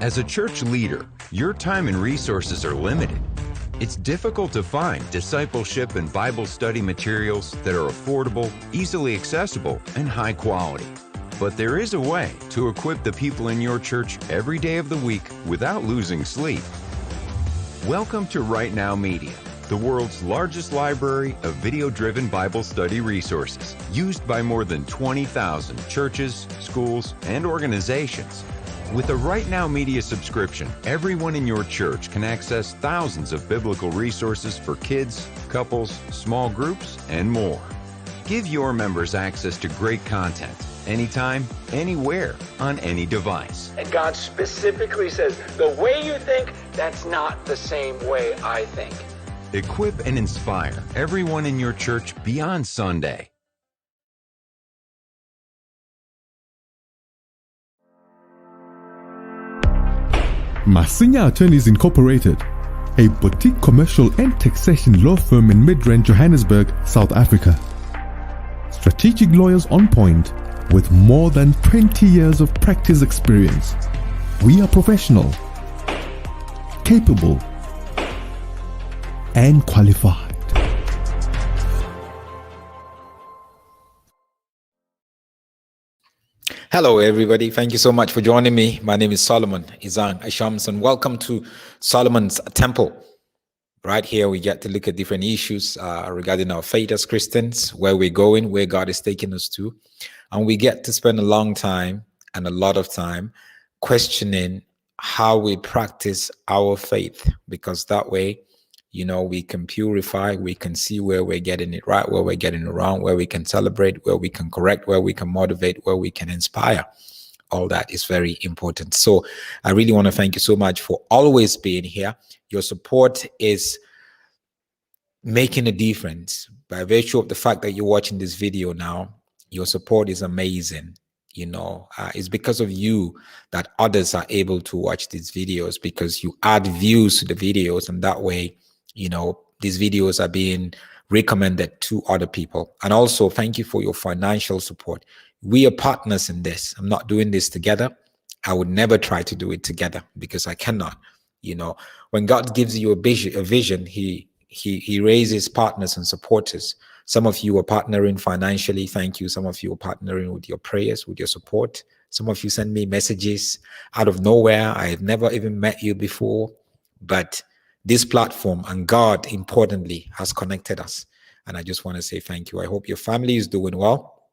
As a church leader, your time and resources are limited. It's difficult to find discipleship and Bible study materials that are affordable, easily accessible, and high quality. But there is a way to equip the people in your church every day of the week without losing sleep. Welcome to Right Now Media, the world's largest library of video-driven Bible study resources, used by more than 20,000 churches, schools, and organizations. With a Right Now Media subscription, everyone in your church can access thousands of biblical resources for kids, couples, small groups, and more. Give your members access to great content, anytime, anywhere, on any device. And God specifically says, the way you think, that's not the same way I think. Equip and inspire everyone in your church beyond Sunday. Masinya Attorneys Incorporated, a boutique commercial and taxation law firm in Midrand, Johannesburg, South Africa. Strategic lawyers on point with more than 20 years of practice experience. We are professional, capable, and qualified. Hello, everybody. Thank you so much for joining me. My name is Solomon Izang Ashams, and welcome to Solomon's Temple. Right here, we get to look at different issues regarding our faith as Christians, where we're going, where God is taking us to. And we get to spend a long time and a lot of time questioning how we practice our faith, because that way, you know, we can purify, we can see where we're getting it right, where we're getting it wrong, where we can celebrate, where we can correct, where we can motivate, where we can inspire. All that is very important. So I really want to thank you so much for always being here. Your support is making a difference. By virtue of the fact that you're watching this video now, your support is amazing. You know, it's because of you that others are able to watch these videos, because you add views to the videos, and that way, you know, these videos are being recommended to other people. And also, thank you for your financial support. We are partners in this. I'm not doing this together. I would never try to do it together, because I cannot. You know, when God gives you a vision, he raises partners and supporters. Some of you are partnering financially. Thank you. Some of you are partnering with your prayers, with your support. Some of you send me messages out of nowhere. I have never even met you before, but this platform and God, importantly, has connected us. And I just want to say thank you. I hope your family is doing well.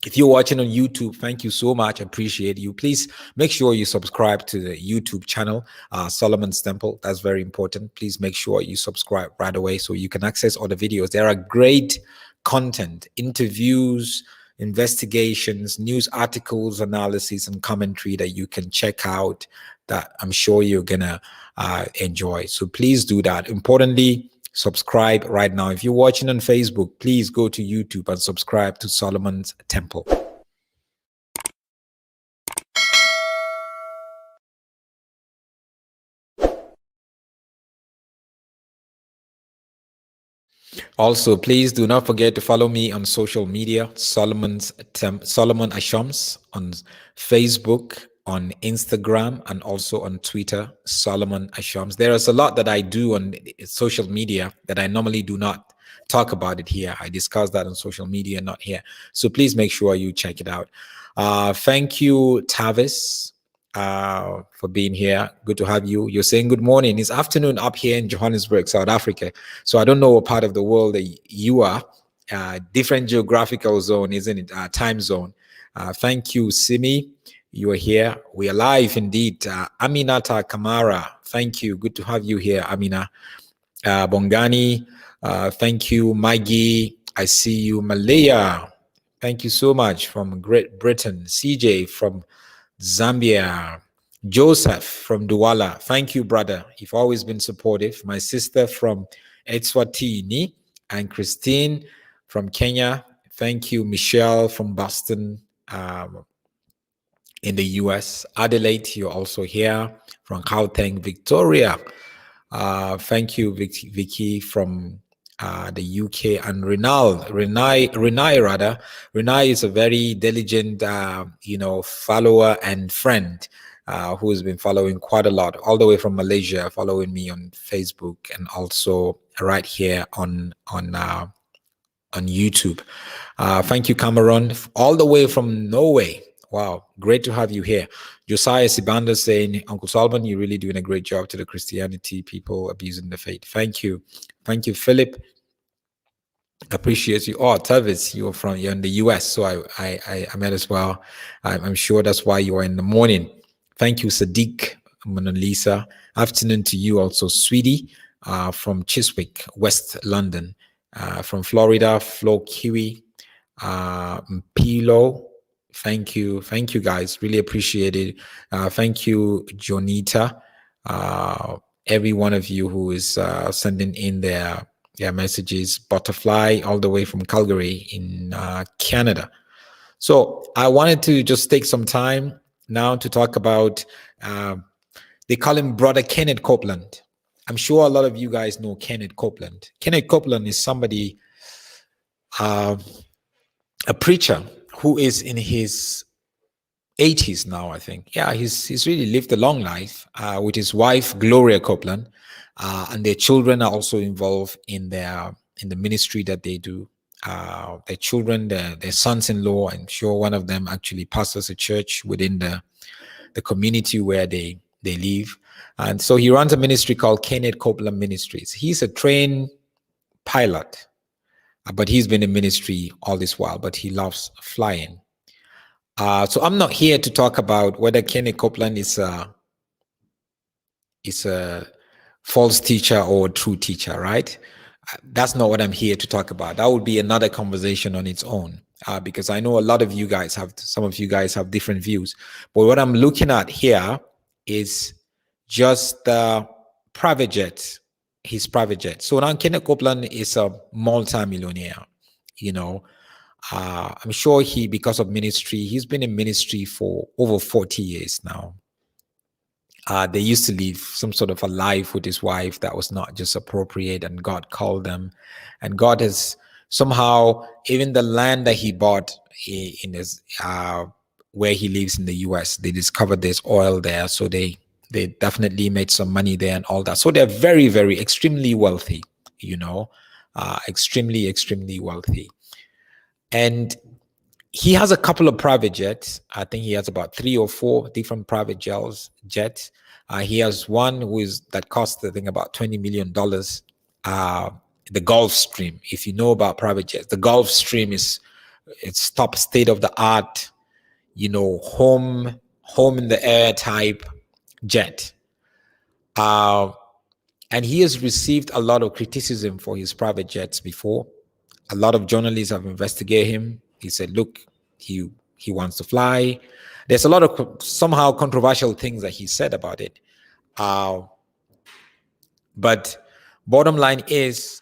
If you're watching on YouTube, thank you so much. I appreciate you. Please make sure you subscribe to the YouTube channel, Solomon's Temple. That's very important. Please make sure you subscribe right away so you can access all the videos. There are great content, interviews, investigations, news articles, analysis, and commentary that you can check out that I'm sure you're gonna enjoy. So please do that. Importantly, subscribe right now. If you're watching on Facebook, please go to YouTube and subscribe to Solomon's Temple. Also, please do not forget to follow me on social media, Solomon Ashams, on Facebook, on Instagram, and also on Twitter, Solomon Ashams. There is a lot that I do on social media that I normally do not talk about it here. I discuss that on social media, not here. So please make sure you check it out. Thank you, Tavis, for being here. Good to have you. You're saying good morning. It's afternoon up here in Johannesburg, South Africa. So I don't know what part of the world that you are. Different geographical zone, isn't it? Time zone. Thank you, Simi. You are here. We are live indeed. Aminata Kamara, thank you. Good to have you here, Amina. Bongani, thank you. Maggie, I see you. Malaya, thank you so much from Great Britain. CJ from Zambia. Joseph from Douala, thank you, brother. You've always been supportive. My sister from Eswatini, and Christine from Kenya. Thank you. Michelle from Boston, in the US. Adelaide, you're also here. From Gauteng, Victoria. Thank you, Vicky from the UK. And Renai is a very diligent, follower and friend. who has been following quite a lot, all the way from Malaysia, following me on Facebook and also right here on YouTube. Thank you, Cameron, all the way from Norway. Wow, great to have you here. Josiah Sibanda saying, Uncle Solomon, you're really doing a great job to the Christianity people abusing the faith. Thank you. Thank you, Philip. Appreciate you. Oh, Tavis, you're in the US, so I might as well. I'm sure that's why you are in the morning. Thank you, Sadiq, Mona Lisa. Afternoon to you also, Sweetie, from Chiswick, West London. From Florida, Flo Kiwi, Pilo. Thank you guys, really appreciate it. Thank you, Jonita, every one of you who is sending in their messages. Butterfly, all the way from Calgary in Canada. So I wanted to just take some time now to talk about, they call him Brother Kenneth Copeland. I'm sure a lot of you guys know Kenneth Copeland. Kenneth Copeland is somebody, a preacher who is in his 80s now, I think. Yeah, he's really lived a long life with his wife, Gloria Copeland, and their children are also involved in the ministry that they do. Their children, their sons-in-law, I'm sure one of them actually pastors a church within the community where they live. And so he runs a ministry called Kenneth Copeland Ministries. He's a trained pilot, but he's been in ministry all this while, but he loves flying. So I'm not here to talk about whether Kenneth Copeland is a false teacher or a true teacher, right? That's not what I'm here to talk about. That would be another conversation on its own, because I know a lot of you guys some of you guys have different views. But what I'm looking at here is just the private jet, his private jet. So now Kenneth Copeland is a multi-millionaire, you know. I'm sure because of ministry, he's been in ministry for over 40 years now. They used to live some sort of a life with his wife that was not just appropriate, and God called them. And God has somehow, even the land that he bought in his, where he lives in the US, they discovered there's oil there. So they definitely made some money there and all that. So they're very, very extremely wealthy, you know, extremely, extremely wealthy. And he has a couple of private jets. I think he has about 3 or 4 different private jets. He has one that costs, I think, about $20 million. The Gulfstream. If you know about private jets, the Gulfstream it's top state of the art, you know, home in the air type jet. And he has received a lot of criticism for his private jets before. A lot of journalists have investigated him. He said, look, he wants to fly. There's a lot of somehow controversial things that he said about it. But bottom line is,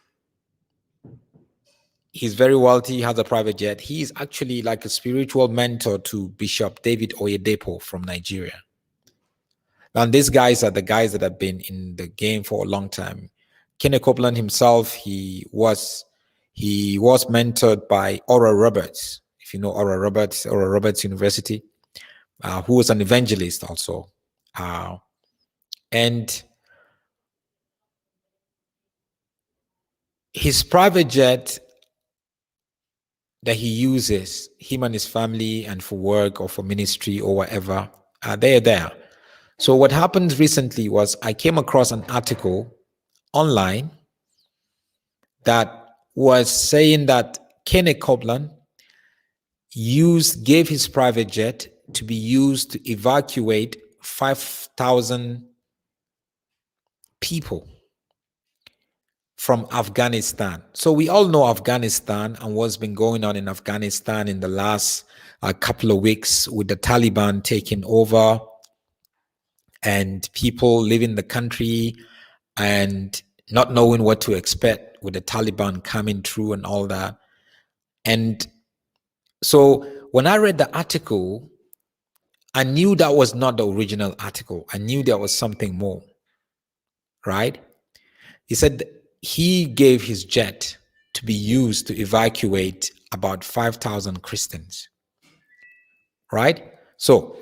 he's very wealthy, has a private jet. He's actually like a spiritual mentor to Bishop David Oyedepo from Nigeria. And these guys are the guys that have been in the game for a long time. Kenneth Copeland himself, he was mentored by Oral Roberts. If you know Oral Roberts University, who was an evangelist also. And his private jet that he uses, him and his family, and for work or for ministry or whatever, they're there. So what happened recently was I came across an article online that was saying that Kenneth Copeland gave his private jet to be used to evacuate 5,000 people from Afghanistan. So we all know Afghanistan and what's been going on in Afghanistan in the last couple of weeks with the Taliban taking over and people leaving the country and not knowing what to expect with the Taliban coming through and all that. And so when I read the article, I knew that was not the original article. I knew there was something more, right? He said he gave his jet to be used to evacuate about 5,000 Christians, right? So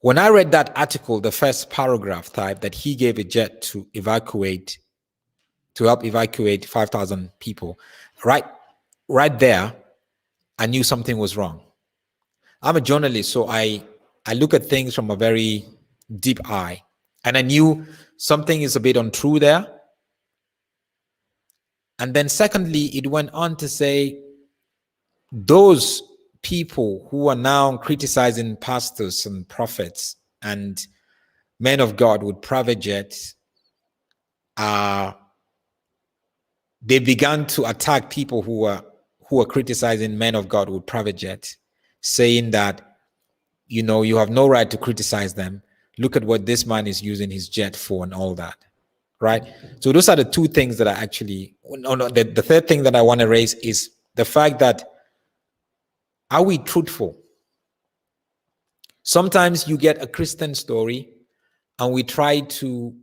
When I read that article, the first paragraph type that he gave a jet to help evacuate 5,000 people, right there, I knew something was wrong. I'm a journalist, so I look at things from a very deep eye, and I knew something is a bit untrue there. And then secondly, it went on to say those people who are now criticizing pastors and prophets and men of God with private jets, they began to attack people who are criticizing men of God with private jets, saying that, you know, you have no right to criticize them. Look at what this man is using his jet for and all that, right? So those are the two things that I actually, the third thing that I want to raise is the fact that, are we truthful? Sometimes you get a Christian story and we try to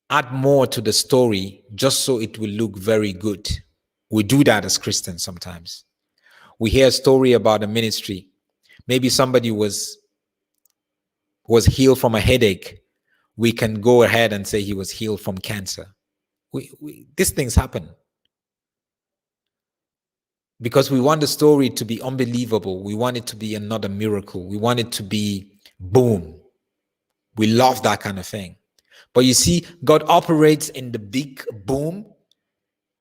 add more to the story just so it will look very good. We do that as Christians sometimes. We hear a story about a ministry. Maybe somebody was healed from a headache. We can go ahead and say he was healed from cancer. These things happen because we want the story to be unbelievable. We want it to be another miracle. We want it to be boom. We love that kind of thing. But you see, God operates in the big boom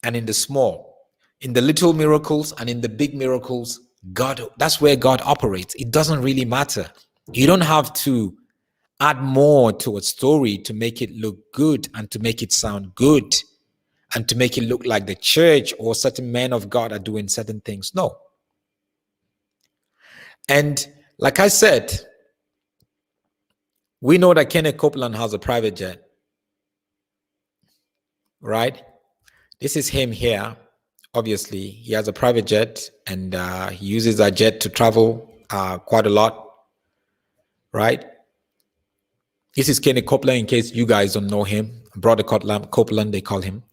and in the small. In the little miracles and in the big miracles, that's where God operates. It doesn't really matter. You don't have to add more to a story to make it look good and to make it sound good and to make it look like the church or certain men of God are doing certain things. No. And like I said, we know that Kenneth Copeland has a private jet, right? This is him here. Obviously, he has a private jet and he uses that jet to travel quite a lot, right? This is Kenneth Copeland, in case you guys don't know him. Brother Copeland, they call him.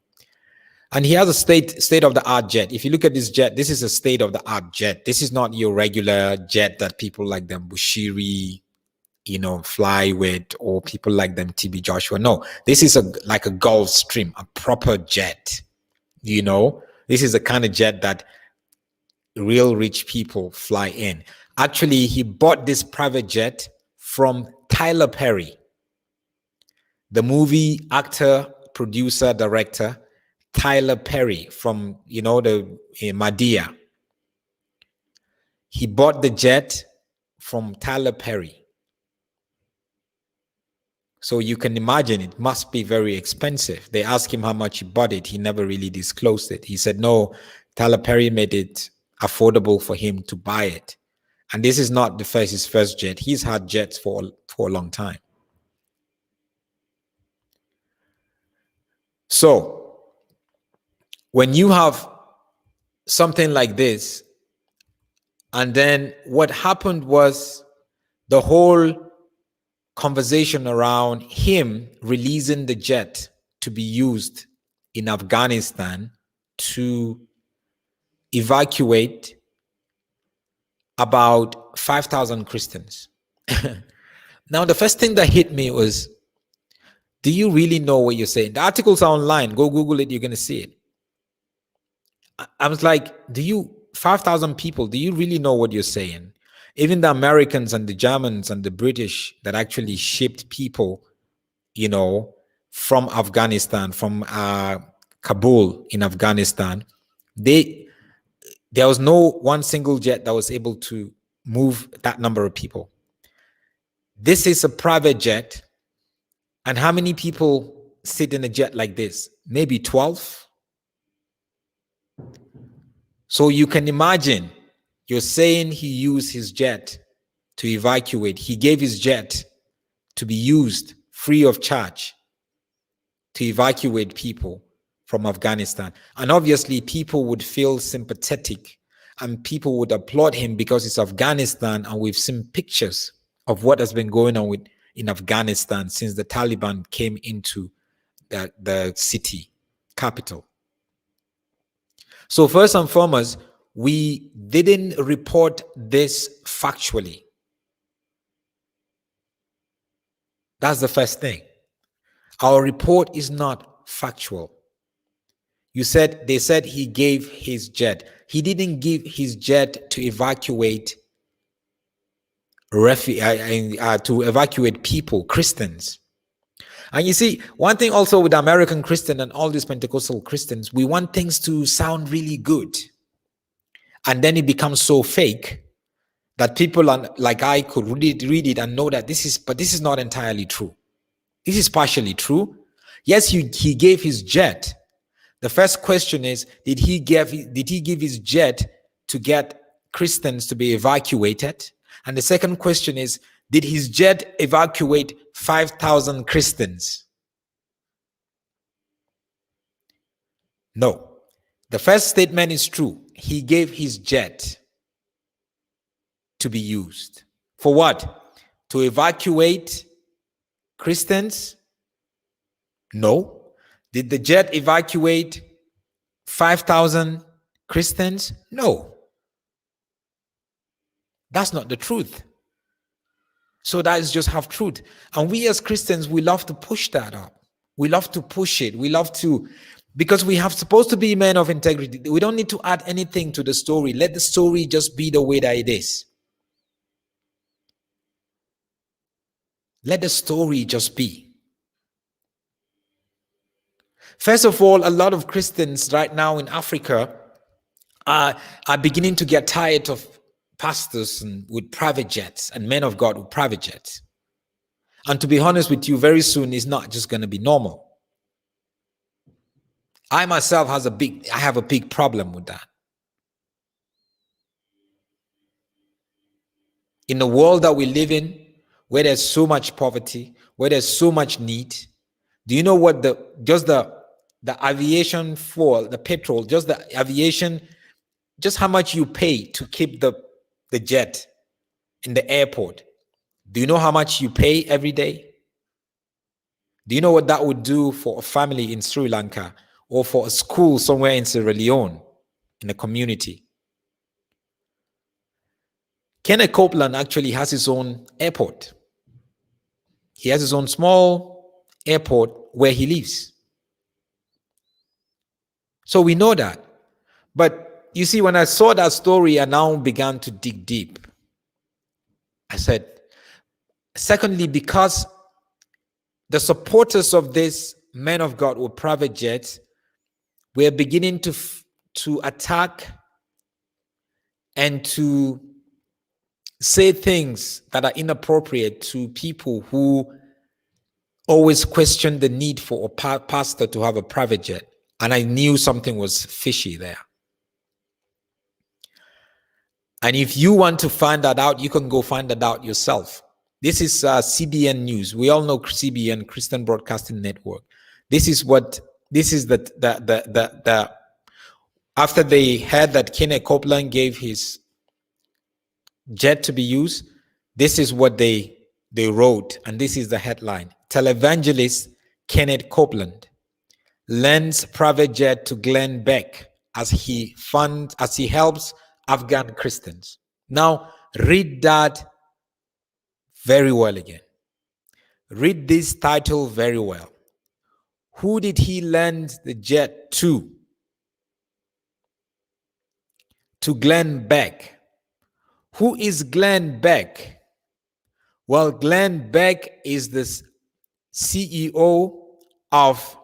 And he has a state-of-the-art jet. If you look at this jet, this is a state-of-the-art jet. This is not your regular jet that people like them Bushiri, fly with, or people like them TB Joshua. No, this is like a Gulfstream, a proper jet. This is the kind of jet that real rich people fly in. Actually, he bought this private jet from Tyler Perry, the movie actor, producer, director, Tyler Perry from, the Madea. He bought the jet from Tyler Perry. So you can imagine it must be very expensive. They asked him how much he bought it. He never really disclosed it. He said, no, Tyler Perry made it affordable for him to buy it. And this is not his first jet. He's had jets for a long time. So when you have something like this, and then what happened was the whole conversation around him releasing the jet to be used in Afghanistan to evacuate about 5,000 Christians. Now, the first thing that hit me was, do you really know what you're saying? The articles are online. Go Google it. You're going to see it. I was like, 5,000 people, do you really know what you're saying? Even the Americans and the Germans and the British that actually shipped people, from Afghanistan, from Kabul in Afghanistan, there was no one single jet that was able to move that number of people. This is a private jet. And how many people sit in a jet like this? Maybe 12. So you can imagine, you're saying he used his jet to evacuate. He gave his jet to be used free of charge to evacuate people from Afghanistan. And obviously people would feel sympathetic and people would applaud him because it's Afghanistan, and we've seen pictures of what has been going on in Afghanistan since the Taliban came into the city capital. So first and foremost, we didn't report this factually. That's the first thing. Our report is not factual. They said he gave his jet. He didn't give his jet to evacuate people, Christians. And you see, one thing also with American Christian and all these Pentecostal Christians, we want things to sound really good. And then it becomes so fake that people like I could read it and know that this is not entirely true. This is partially true. Yes, he gave his jet. The first question is, did he give his jet to get Christians to be evacuated? And the second question is, did his jet evacuate 5,000 Christians? No. The first statement is true. He gave his jet to be used. For what? To evacuate Christians? No. Did the jet evacuate 5,000 Christians? No. That's not the truth. So that is just half truth. And we as Christians, we love to push that up. We love to push it. We love to, because we have supposed to be men of integrity. We don't need to add anything to the story. Let the story just be the way that it is. Let the story just be. First of all, a lot of Christians right now in Africa are beginning to get tired of pastors with private jets and men of God with private jets. And to be honest with you, very soon it's not just going to be normal. I myself have a big problem with that. In the world that we live in, where there's so much poverty, where there's so much need, do you know what the aviation fuel, the petrol, just the aviation, just how much you pay to keep the jet in the airport? Do you know how much you pay every day? Do you know what that would do for a family in Sri Lanka or for a school somewhere in Sierra Leone in a community? Kenneth Copeland actually has his own airport. He has his own small airport where he lives. So we know that. But you see, when I saw that story, I now began to dig deep. I said, secondly, because the supporters of this men of God with private jets were beginning to attack and to say things that are inappropriate to people who always question the need for a pastor to have a private jet. And I knew something was fishy there. And if you want to find that out, you can go find that out yourself. This is CBN News. We all know CBN, Christian Broadcasting Network. This is the after they heard that Kenneth Copeland gave his jet to be used, this is what they wrote, and this is the headline: Televangelist Kenneth Copeland lends private jet to Glenn Beck as he helps Afghan Christians. Now read that very well again. Read this title very well. Who did he lend the jet to? To Glenn Beck. Who is Glenn Beck? Well, Glenn Beck is the CEO of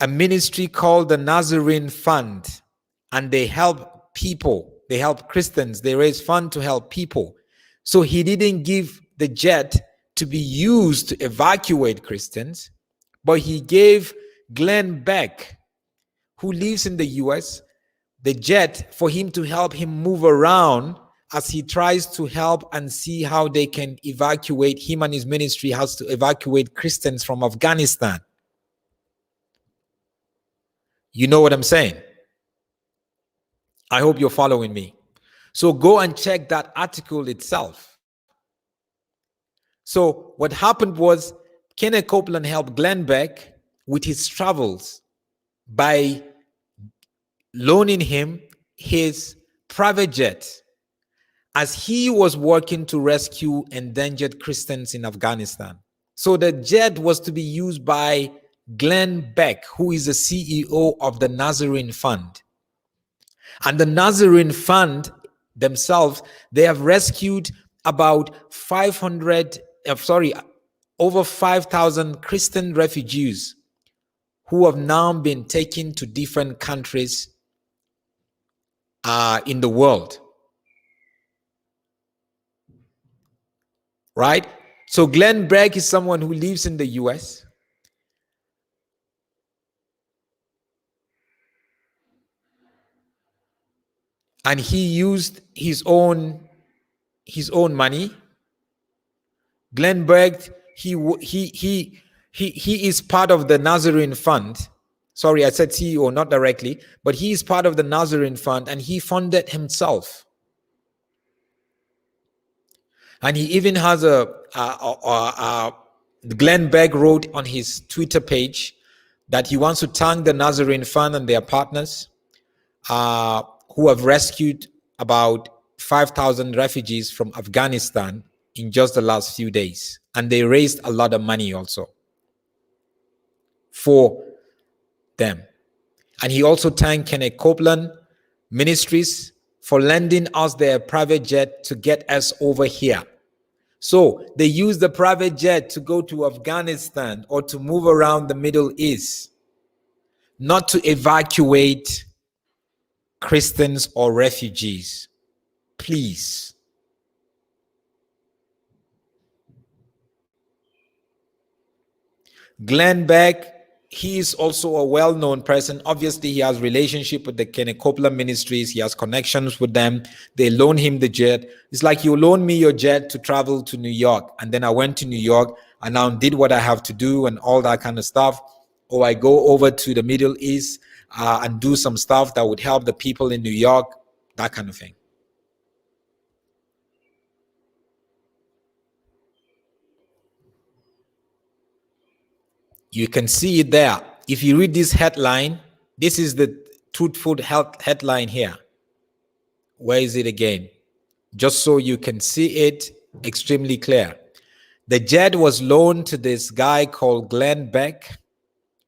a ministry called the Nazarene Fund, and they help people. They help Christians. They raise funds to help people. So he didn't give the jet to be used to evacuate Christians, but he gave Glenn Beck, who lives in the US, the jet for him to help him move around as he tries to help and see how they can evacuate, him and his ministry has to evacuate Christians from Afghanistan. You know what I'm saying? I hope you're following me. So go and check that article itself. So what happened was Kenneth Copeland helped Glenn Beck with his travels by loaning him his private jet as he was working to rescue endangered Christians in Afghanistan. So the jet was to be used by Glenn Beck, who is the CEO of the Nazarene Fund. And the Nazarene Fund themselves, they have rescued about over 5,000 Christian refugees who have now been taken to different countries in the world. Right? So Glenn Beck is someone who lives in the US. And he used his own money. Glenn Beck, he is part of the Nazarene Fund. Sorry, I said CEO, not directly, but he is part of the Nazarene Fund, and he funded himself. And he even has Glenn Beck wrote on his Twitter page that he wants to thank the Nazarene Fund and their partners who have rescued about 5,000 refugees from Afghanistan in just the last few days. And they raised a lot of money also for them. And he also thanked Kenneth Copeland Ministries for lending us their private jet to get us over here. So they use the private jet to go to Afghanistan or to move around the Middle East, not to evacuate Christians or refugees. Please. Glenn Beck, he is also a well-known person. Obviously, he has relationship with the Kenneth Copeland Ministries. He has connections with them. They loan him the jet. It's like you loan me your jet to travel to New York. And then I went to New York and now did what I have to do and all that kind of stuff. Or I go over to the Middle East and do some stuff that would help the people in New York, that kind of thing. You can see it there. If you read this headline, this is the truthful headline here. Where is it again? Just so you can see it extremely clear. The jet was loaned to this guy called Glenn Beck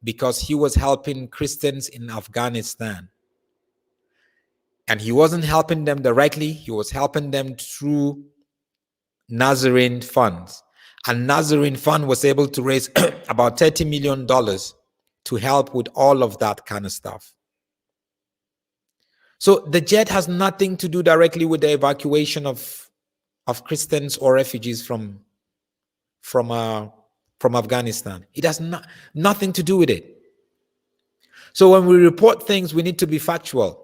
because he was helping Christians in Afghanistan. And he wasn't helping them directly. He was helping them through Nazarene funds. And Nazarene Fund was able to raise about $30 million to help with all of that kind of stuff. So the jet has nothing to do directly with the evacuation of Christians or refugees from Afghanistan. It has nothing to do with it. So when we report things, we need to be factual.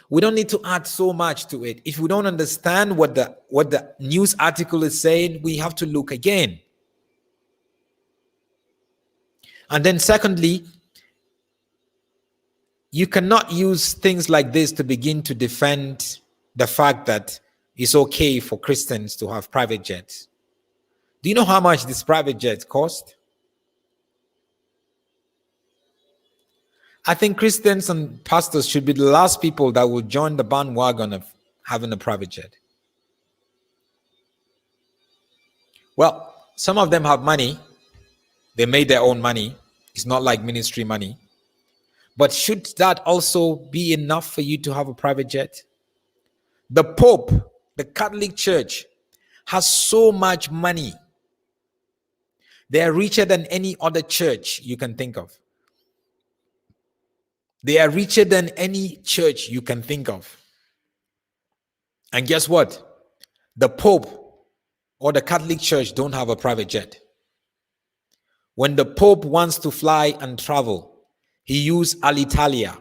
We don't need to add so much to it. If we don't understand what the news article is saying, we have to look again. And then secondly, you cannot use things like this to begin to defend the fact that it's okay for Christians to have private jets. Do you know how much this private jet cost? I think Christians and pastors should be the last people that will join the bandwagon of having a private jet. Well, some of them have money. They made their own money. It's not like ministry money. But should that also be enough for you to have a private jet? The Pope, the Catholic Church, has so much money. They are richer than any other church you can think of. They are richer than any church you can think of. And guess what? The Pope or the Catholic Church don't have a private jet. When the Pope wants to fly and travel, he uses Alitalia.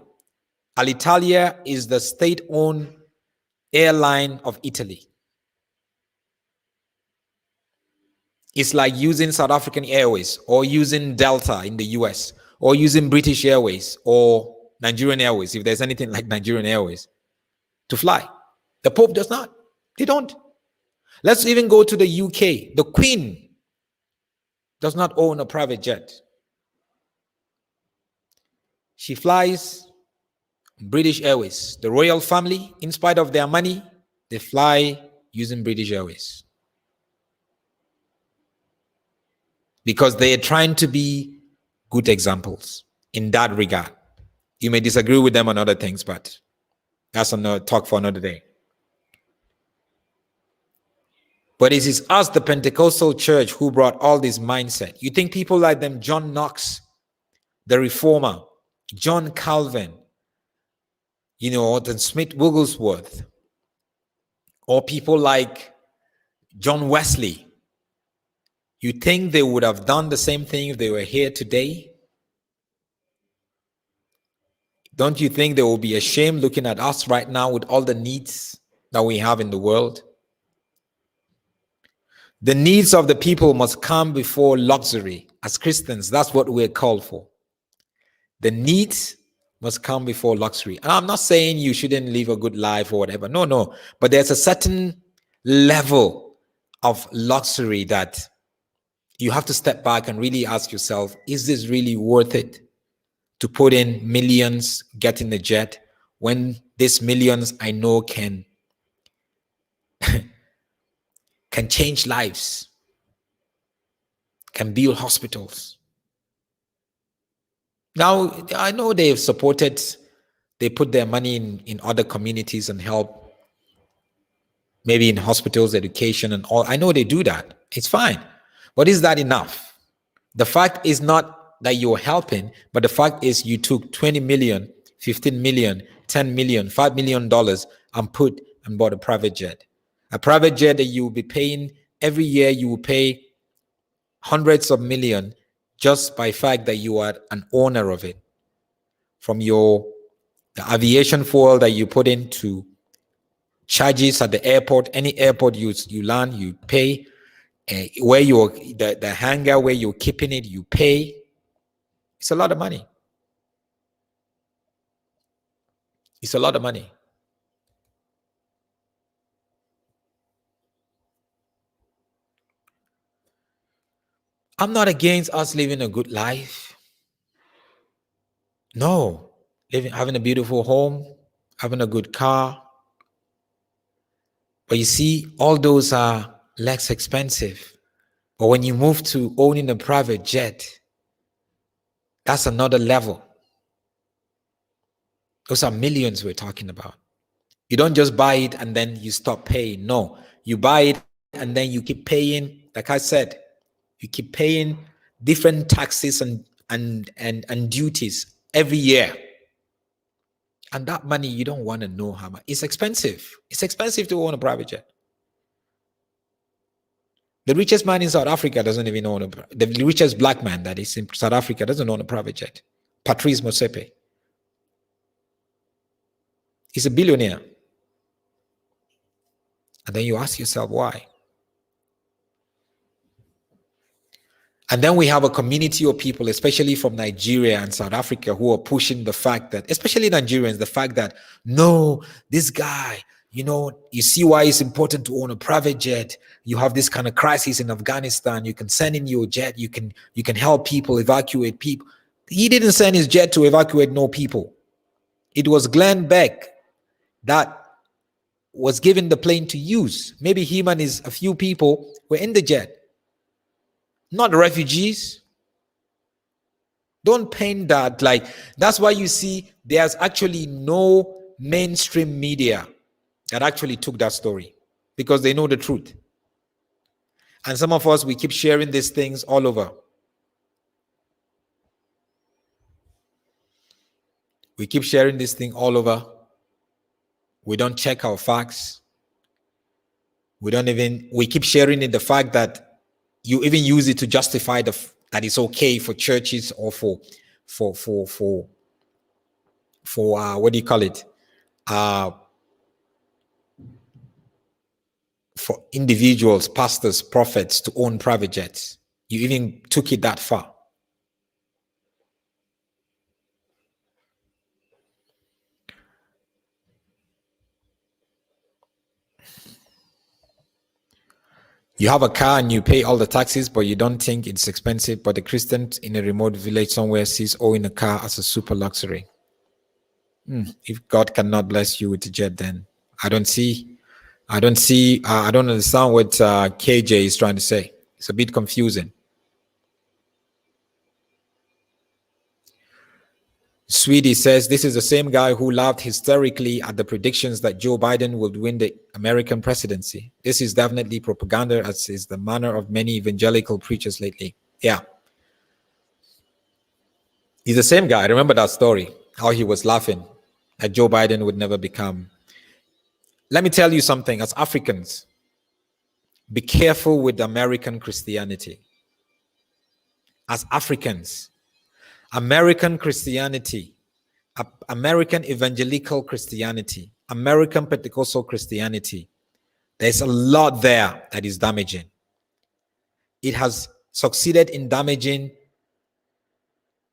Alitalia is the state-owned airline of Italy. It's like using South African Airways or using Delta in the US or using British Airways or Nigerian Airways, if there's anything like Nigerian Airways, to fly. The Pope does not. They don't. Let's even go to the UK. The Queen does not own a private jet. She flies British Airways. The royal family, in spite of their money, they fly using British Airways. because they are trying to be good examples in that regard. You may disagree with them on other things, but that's another talk for another day. But it is us, the Pentecostal church, who brought all this mindset. You think people like them, John Knox, the Reformer, John Calvin, or the Smith Wigglesworth, or people like John Wesley, you think they would have done the same thing if they were here today? Don't you think they will be ashamed looking at us right now with all the needs that we have in the world? The needs of the people must come before luxury. As Christians, that's what we're called for. The needs must come before luxury. And I'm not saying you shouldn't live a good life or whatever. No. But there's a certain level of luxury that you have to step back and really ask yourself, is this really worth it to put in millions, get in the jet, when these millions I know can change lives, can build hospitals? Now, I know they put their money in other communities and help, maybe in hospitals, education and all. I know they do that. It's fine. But is that enough? The fact is not that you're helping, but the fact is you took 20 million, 15 million, 10 million, $5 million and bought a private jet. A private jet that you will be paying every year. You will pay hundreds of millions just by fact that you are an owner of it. From the aviation fuel that you put into charges at the airport, any airport you land, you pay. Where the hangar where you're keeping it, you pay. It's a lot of money. It's a lot of money. I'm not against us living a good life. No, having a beautiful home, having a good car. But you see, all those are less expensive. But when you move to owning a private jet, that's another level. Those are millions we're talking about. You don't just buy it and then you stop paying. No, you buy it and then you keep paying. Like I said, you keep paying different taxes and duties every year. And that money, you don't want to know how much. It's expensive. It's expensive to own a private jet. The richest man in South Africa doesn't even own the richest black man that is in South Africa doesn't own a private jet. Patrice Motsepe. He's a billionaire. And then you ask yourself why. And then we have a community of people, especially from Nigeria and South Africa, who are pushing the fact that, especially Nigerians, the fact that, no, this guy, you see why it's important to own a private jet. You have this kind of crisis in Afghanistan. You can send in your jet. You can help people, evacuate people. He didn't send his jet to evacuate no people. It was Glenn Beck that was given the plane to use. Maybe him and a few people were in the jet. Not refugees. Don't paint that like, that's why you see there's actually no mainstream media that actually took that story, because they know the truth. And some of us, we keep sharing these things all over. We keep sharing this thing all over. We don't check our facts. We keep sharing it, the fact that you even use it to justify that it's okay for churches or for what do you call it? For individuals, pastors, prophets to own private jets. You even took it that far. You have a car and you pay all the taxes, but you don't think it's expensive. But the Christian in a remote village somewhere sees owning a car as a super luxury. If God cannot bless you with a jet, then I don't understand what KJ is trying to say. It's a bit confusing. Sweetie says this is the same guy who laughed hysterically at the predictions that Joe Biden would win the American presidency. This is definitely propaganda, as is the manner of many evangelical preachers lately. Yeah. He's the same guy. I remember that story, how he was laughing that Joe Biden would never become. Let me tell you something. As Africans, be careful with American Christianity. As Africans, American Christianity, American evangelical Christianity, American Pentecostal Christianity, there's a lot there that is damaging. It has succeeded in damaging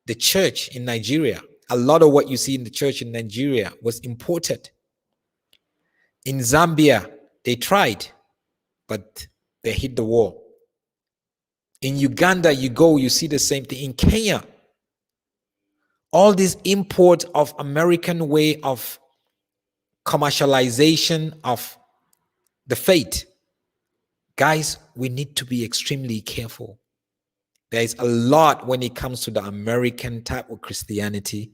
the church in Nigeria. A lot of what you see in the church in Nigeria was imported. In Zambia, they tried, but they hit the wall. In Uganda, you go, you see the same thing. In Kenya, all this import of American way of commercialization of the faith. Guys, we need to be extremely careful. There is a lot when it comes to the American type of Christianity.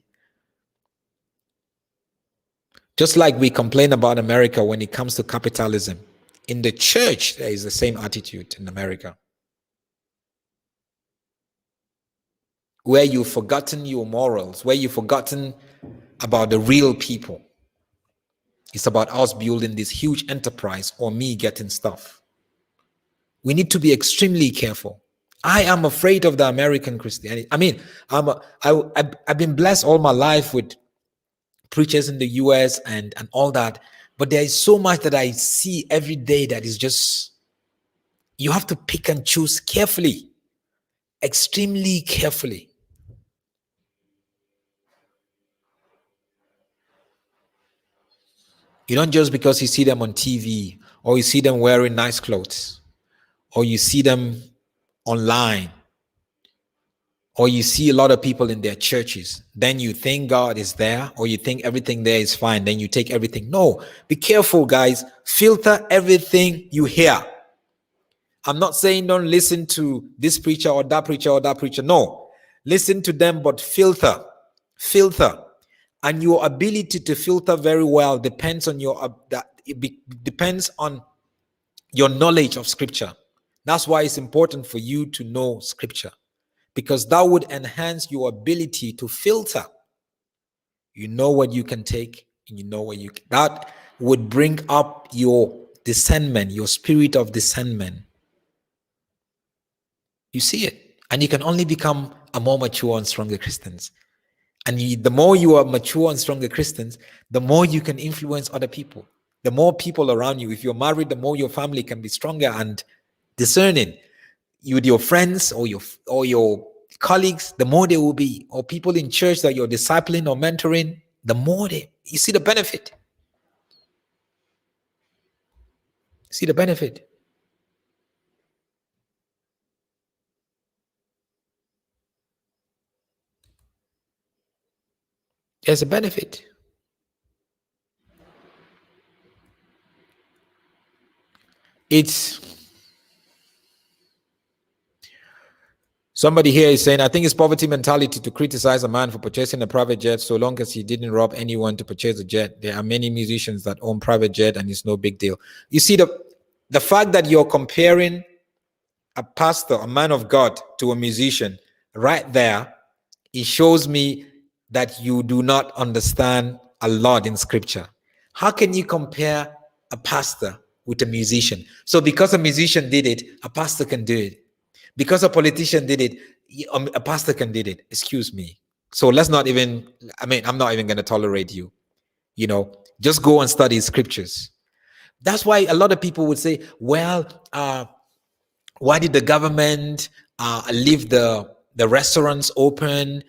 Just like we complain about America when it comes to capitalism. In the church, there is the same attitude in America. Where you've forgotten your morals, where you've forgotten about the real people. It's about us building this huge enterprise or me getting stuff. We need to be extremely careful. I am afraid of the American Christianity. I mean, I've been blessed all my life with preachers in the US and all that, but there is so much that I see every day that is just, you have to pick and choose carefully, extremely carefully. You don't just because you see them on TV or you see them wearing nice clothes or you see them online or you see a lot of people in their churches, then you think God is there or you think everything there is fine, then you take everything. No, be careful, guys. Filter everything you hear. I'm not saying don't listen to this preacher or that preacher or that preacher. No, listen to them, but filter. And your ability to filter very well depends on depends on your knowledge of scripture. That's why it's important for you to know scripture, because that would enhance your ability to filter. You know what you can take, and you know what you can. That would bring up your discernment, your spirit of discernment. You see it, and you can only become a more mature and stronger Christians. And the more you are mature and stronger Christians, the more you can influence other people. The more people around you. If you're married, the more your family can be stronger and discerning. With your friends or your colleagues, the more they will be. Or people in church that you're discipling or mentoring, the more you see the benefit. See the benefit. There's a benefit. Somebody here is saying, I think it's poverty mentality to criticize a man for purchasing a private jet so long as he didn't rob anyone to purchase a jet. There are many musicians that own private jet and it's no big deal. You see, the fact that you're comparing a pastor, a man of God, to a musician, right there, it shows me that you do not understand a lot in scripture. How can you compare a pastor with a musician? So because a musician did it, a pastor can do it. Because a politician did it, a pastor can do it. Excuse me. So let's not even, I'm not even going to tolerate you. Just go and study scriptures. That's why a lot of people would say, well, why did the government leave the restaurants open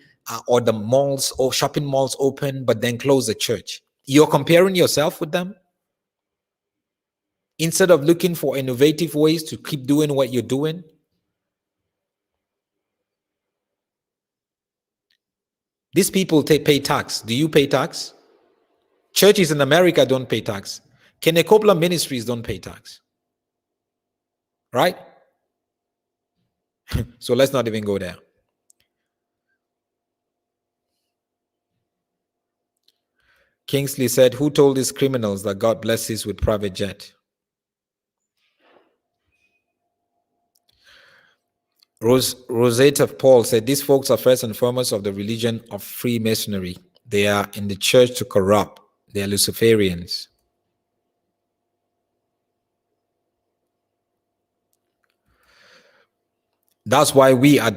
or the malls or shopping malls open, but then close the church? You're comparing yourself with them? Instead of looking for innovative ways to keep doing what you're doing? These people pay tax. Do you pay tax? Churches in America don't pay tax. Kenneth Copeland ministries don't pay tax. Right? So let's not even go there. Kingsley said, who told these criminals that God blesses with private jet? Rosetta Paul said, these folks are first and foremost of the religion of Freemasonry. They are in the church to corrupt. They are Luciferians. That's why we are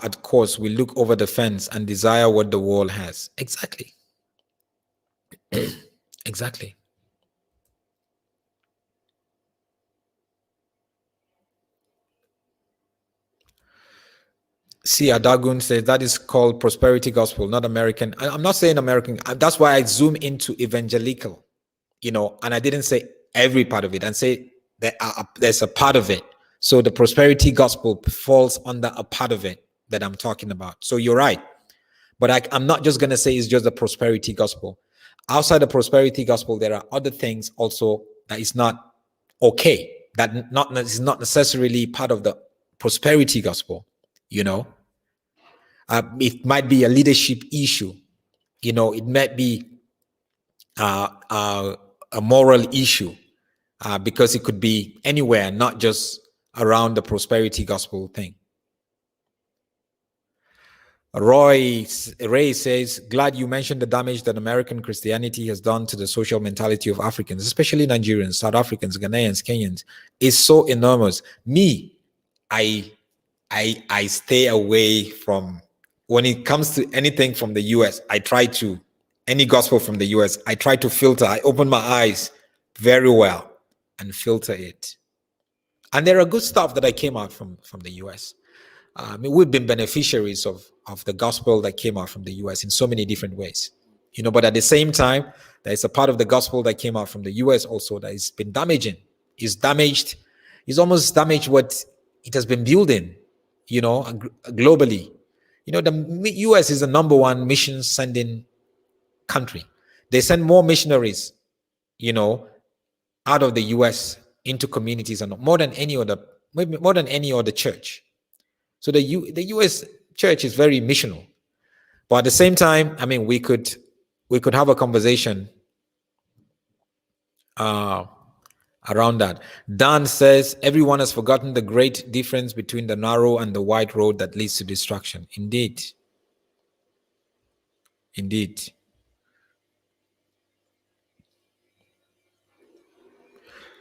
at course. We look over the fence and desire what the world has. Exactly. Exactly. See, Adagun says that is called prosperity gospel, not American. I'm not saying American. That's why I zoom into evangelical, and I didn't say every part of it and say that there's a part of it. So the prosperity gospel falls under a part of it that I'm talking about. So you're right. But I'm not just going to say it's just the prosperity gospel. Outside the prosperity gospel, there are other things also that is not okay, that is not necessarily part of the prosperity gospel. It might be a leadership issue. It might be a moral issue, because it could be anywhere, not just around the prosperity gospel thing. Ray says, glad you mentioned the damage that American Christianity has done to the social mentality of Africans, especially Nigerians, South Africans, Ghanaians, Kenyans. It's so enormous. Me, I stay away from, when it comes to anything from the US, any gospel from the US, I try to filter. I open my eyes very well and filter it. And there are good stuff that I came out from the US. We've been beneficiaries of the gospel that came out from the US in so many different ways, but at the same time, there's a part of the gospel that came out from the US also that has been damaging. It's almost damaged what it has been building, globally. The US is the number one mission sending country. They send more missionaries, out of the US into communities, and more than any other church. So the U.S. church is very missional, but at the same time, we could have a conversation around that. Dan says everyone has forgotten the great difference between the narrow and the wide road that leads to destruction. Indeed.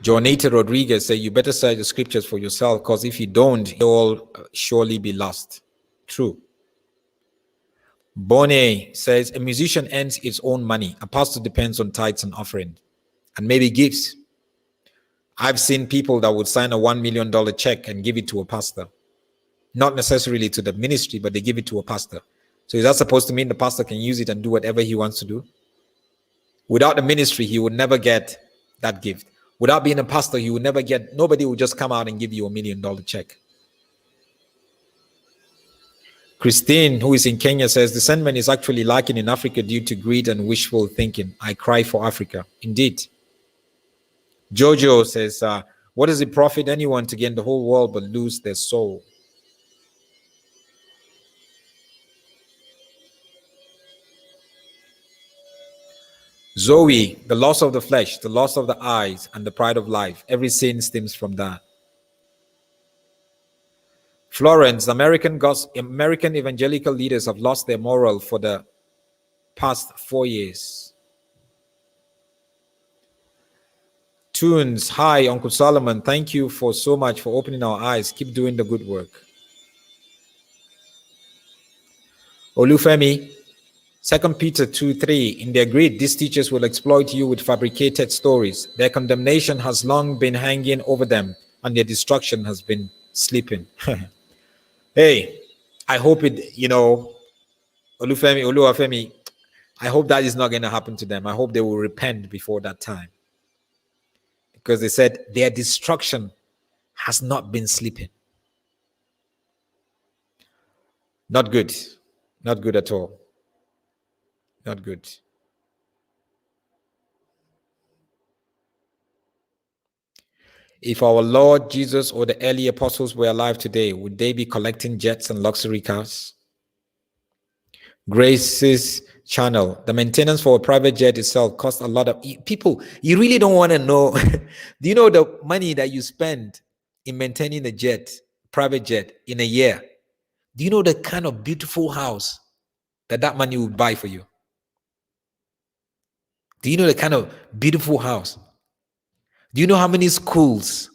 Jonita Rodriguez said, you better search the scriptures for yourself, because if you don't, you'll surely be lost. True. Bonnet says, a musician earns its own money. A pastor depends on tithes and offering, and maybe gifts. I've seen people that would sign a $1 million check and give it to a pastor. Not necessarily to the ministry, but they give it to a pastor. So is that supposed to mean the pastor can use it and do whatever he wants to do? Without the ministry, he would never get that gift. Without being a pastor, you would never get, nobody would just come out and give you $1 million check. Christine, who is in Kenya, says, the sentiment is actually lacking in Africa due to greed and wishful thinking. I cry for Africa. Indeed. Jojo says, what does it profit anyone to gain the whole world but lose their soul? Zoe, the loss of the flesh, the loss of the eyes, and the pride of life. Every sin stems from that. Florence, American evangelical leaders have lost their moral for the past 4 years. Tunes, hi, Uncle Solomon. Thank you for so much for opening our eyes. Keep doing the good work. Olufemi, 2 Peter 2:3, in their greed, these teachers will exploit you with fabricated stories. Their condemnation has long been hanging over them, and their destruction has been sleeping. Hey, I hope it, Oluwafemi, I hope that is not going to happen to them. I hope they will repent before that time. Because they said their destruction has not been sleeping. Not good. Not good at all. Not good. If our Lord Jesus or the early apostles were alive today, would they be collecting jets and luxury cars? Grace's channel. The maintenance for a private jet itself costs a lot of people. You really don't want to know. Do you know the money that you spend in maintaining a jet, private jet, in a year? Do you know the kind of beautiful house that money will buy for you? Do you know the kind of beautiful house? Do you know how many schools?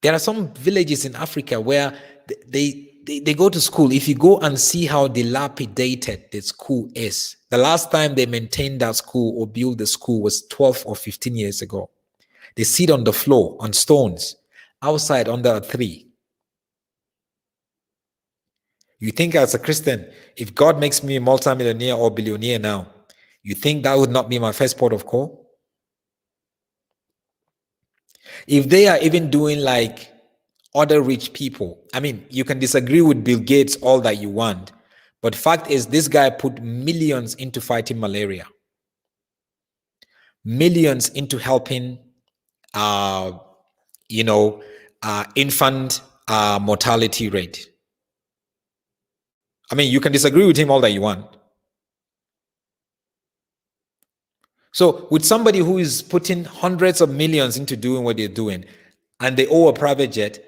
There are some villages in Africa where they go to school. If you go and see how dilapidated the school is, the last time they maintained that school or built the school was 12 or 15 years ago. They sit on the floor, on stones, outside under a tree. You think as a Christian, if God makes me a multimillionaire or billionaire now, you think that would not be my first port of call? If they are even doing like other rich people, I mean, you can disagree with Bill Gates all that you want, but fact is this guy put millions into fighting malaria, millions into helping, infant mortality rate. I mean, you can disagree with him all that you want. So with somebody who is putting hundreds of millions into doing what they're doing, and they owe a private jet,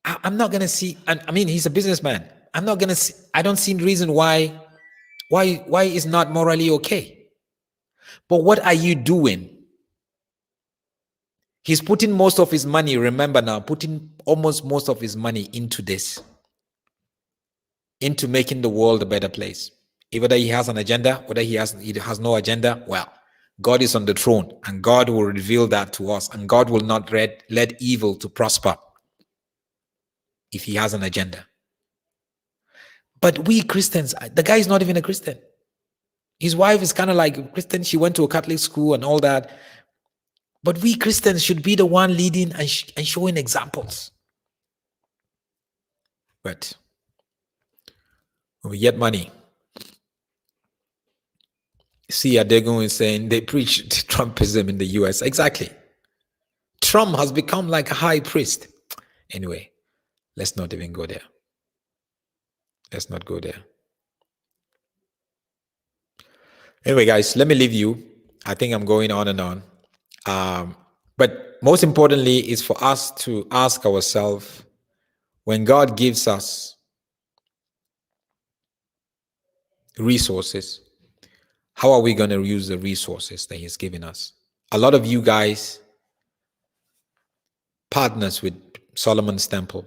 I'm not going to see, I mean, he's a businessman. I'm not going to see, I don't see reason why it's not morally okay. But what are you doing? He's putting most of his money, remember now, putting almost most of his money into this, into making the world a better place. Whether he has an agenda, whether he has no agenda, well, God is on the throne and God will reveal that to us, and God will not let evil to prosper if he has an agenda. But we Christians, the guy is not even a Christian. His wife is kind of like a Christian. She went to a Catholic school and all that. But we Christians should be the one leading and showing examples. But when we get money, see, Adegun is saying they preach Trumpism in the US. Exactly. Trump has become like a high priest. Anyway, let's not even go there. Let's not go there. Anyway, guys, let me leave you. I think I'm going on and on. But most importantly is for us to ask ourselves, when God gives us resources, how are we going to use the resources that he's given us? A lot of you guys partners with Copeland'S Temple.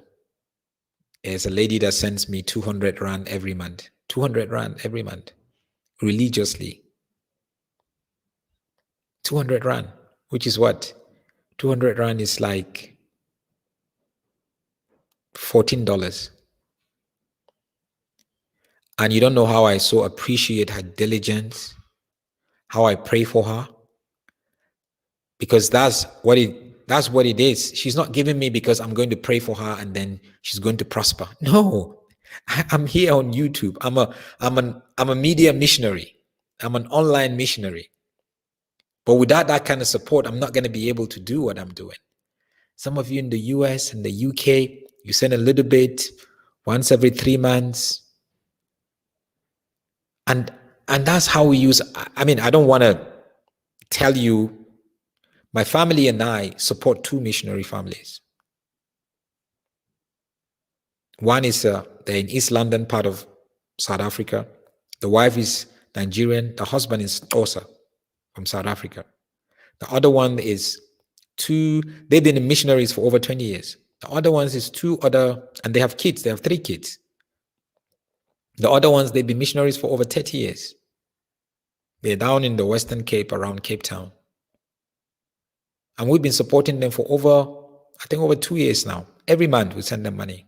There's a lady that sends me 200 Rand every month. 200 Rand every month. Religiously. 200 Rand. Which is what? 200 Rand is like $14. And you don't know how I so appreciate her diligence, how I pray for her. Because that's what it is. She's not giving me because I'm going to pray for her and then she's going to prosper. No, I'm here on YouTube. I'm a media missionary. I'm an online missionary. But without that kind of support, I'm not going to be able to do what I'm doing. Some of you in the US and the UK, you send a little bit once every 3 months. And that's how we use, I mean, I don't want to tell you, my family and I support 2 missionary families. One is they're in East London, part of South Africa. The wife is Nigerian. The husband is Xhosa from South Africa. The other one is they've been missionaries for over 20 years. The other ones is 2 other, and they have kids. They have 3 kids. The other ones, they've been missionaries for over 30 years. They're down in the Western Cape, around Cape Town. And we've been supporting them for over 2 years now. Every month we send them money.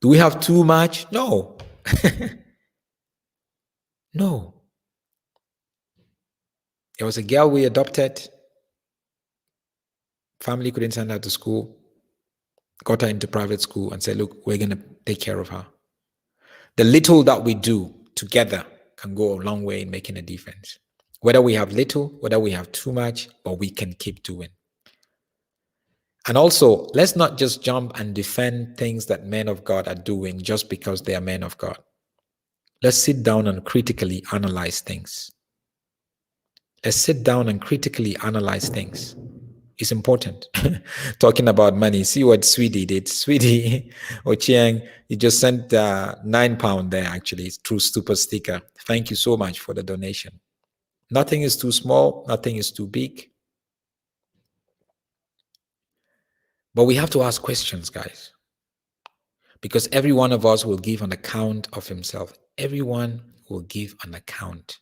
Do we have too much? No. No. There was a girl we adopted. Family couldn't send her to school. Got her into private school and said, look, we're going to take care of her. The little that we do together can go a long way in making a difference. Whether we have little, whether we have too much, but we can keep doing. And also, let's not just jump and defend things that men of God are doing just because they are men of God. Let's sit down and critically analyze things. Let's sit down and critically analyze things. It's important. Talking about money, see what Sweetie did. Sweetie Ochieng, you just sent £9 there actually through Super Sticker. Thank you so much for the donation. Nothing is too small, nothing is too big. But we have to ask questions, guys. Because every one of us will give an account of himself. Everyone will give an account.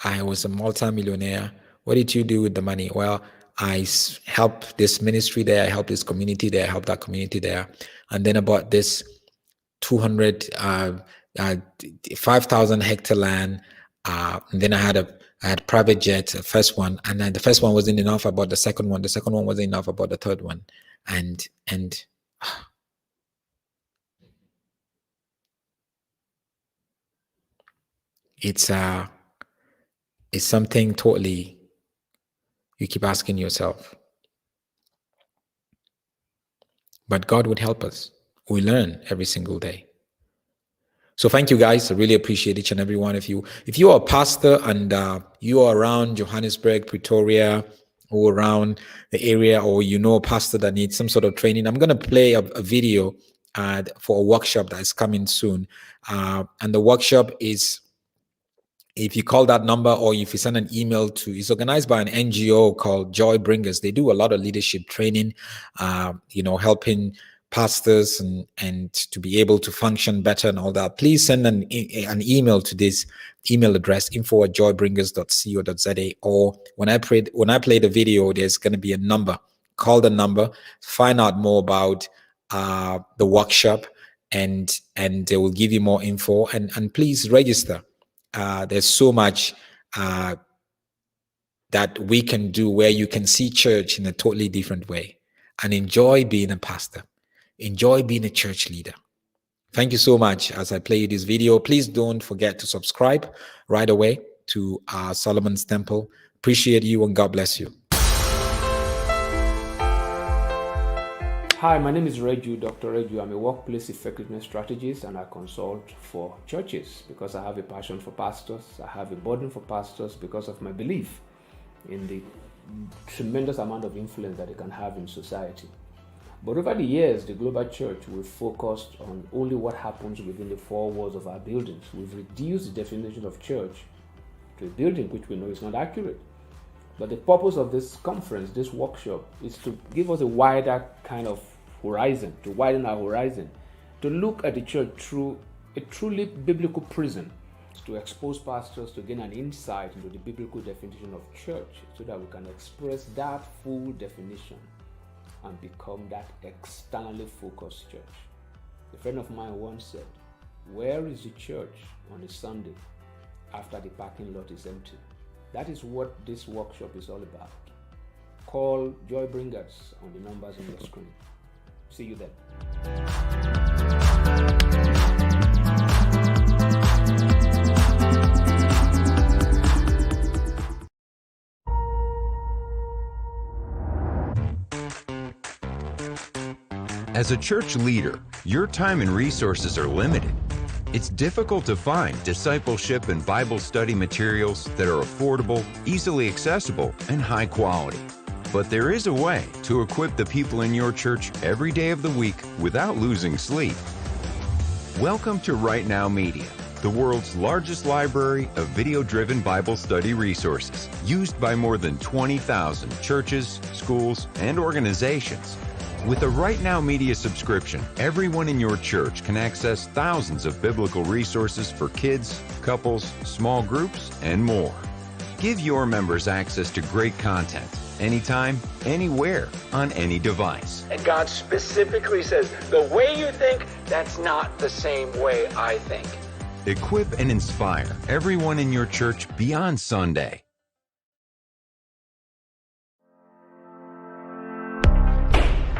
I was a multi-millionaire. What did you do with the money? Well, I helped this ministry there. I helped this community there. I helped that community there. And then I bought this 5,000 hectare land. And then I had private jet, the first one. And then the first one wasn't enough. I bought the second one. The second one wasn't enough. I bought the third one. And it's something totally you keep asking yourself. But God would help us. We learn every single day. So thank you, guys. I really appreciate each and every one of you. If you are a pastor and you are around Johannesburg, Pretoria, or around the area, or you know a pastor that needs some sort of training, I'm going to play a video for a workshop that is coming soon. And the workshop is, if you call that number or if you send an email to, it's organized by an NGO called Joy Bringers. They do a lot of leadership training, helping pastors and to be able to function better and all that. Please send an email to this email address, info@joybringers.co.za, or when I play the video, there's going to be a number. Call the number, find out more about the workshop, and they will give you more info, and please register. There's so much that we can do where you can see church in a totally different way and enjoy being a pastor, enjoy being a church leader. Thank you so much. As I play you this video, please don't forget to subscribe right away to Solomon's Temple. Appreciate you, and God bless you. Hi, my name is Reju, Dr. Reju. I'm a workplace effectiveness strategist, and I consult for churches because I have a passion for pastors. I have a burden for pastors because of my belief in the tremendous amount of influence that they can have in society. But over the years, the global church, we've focused on only what happens within the four walls of our buildings. We've reduced the definition of church to a building, which we know is not accurate. But the purpose of this conference, this workshop, is to give us a wider kind of horizon, to widen our horizon, to look at the church through a truly biblical prism, to expose pastors to gain an insight into the biblical definition of church so that we can express that full definition and become that externally focused church. A friend of mine once said, "Where is the church on a Sunday after the parking lot is empty?" That is what this workshop is all about. Call Joy Bringers on the numbers on your screen. See you then. As a church leader, your time and resources are limited. It's difficult to find discipleship and Bible study materials that are affordable, easily accessible, and high quality. But there is a way to equip the people in your church every day of the week without losing sleep. Welcome to Right Now Media, the world's largest library of video-driven Bible study resources, used by more than 20,000 churches, schools, and organizations. With a Right Now Media subscription, everyone in your church can access thousands of biblical resources for kids, couples, small groups, and more. Give your members access to great content, anytime, anywhere, on any device. And God specifically says, the way you think, that's not the same way I think. Equip and inspire everyone in your church beyond Sunday.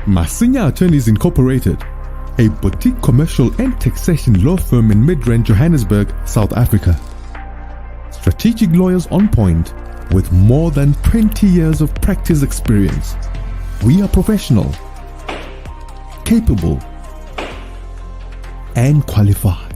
Masinya Attorneys Incorporated, a boutique commercial and taxation law firm in mid-range Johannesburg, South Africa. Strategic lawyers on point with more than 20 years of practice experience. We are professional, capable, and qualified.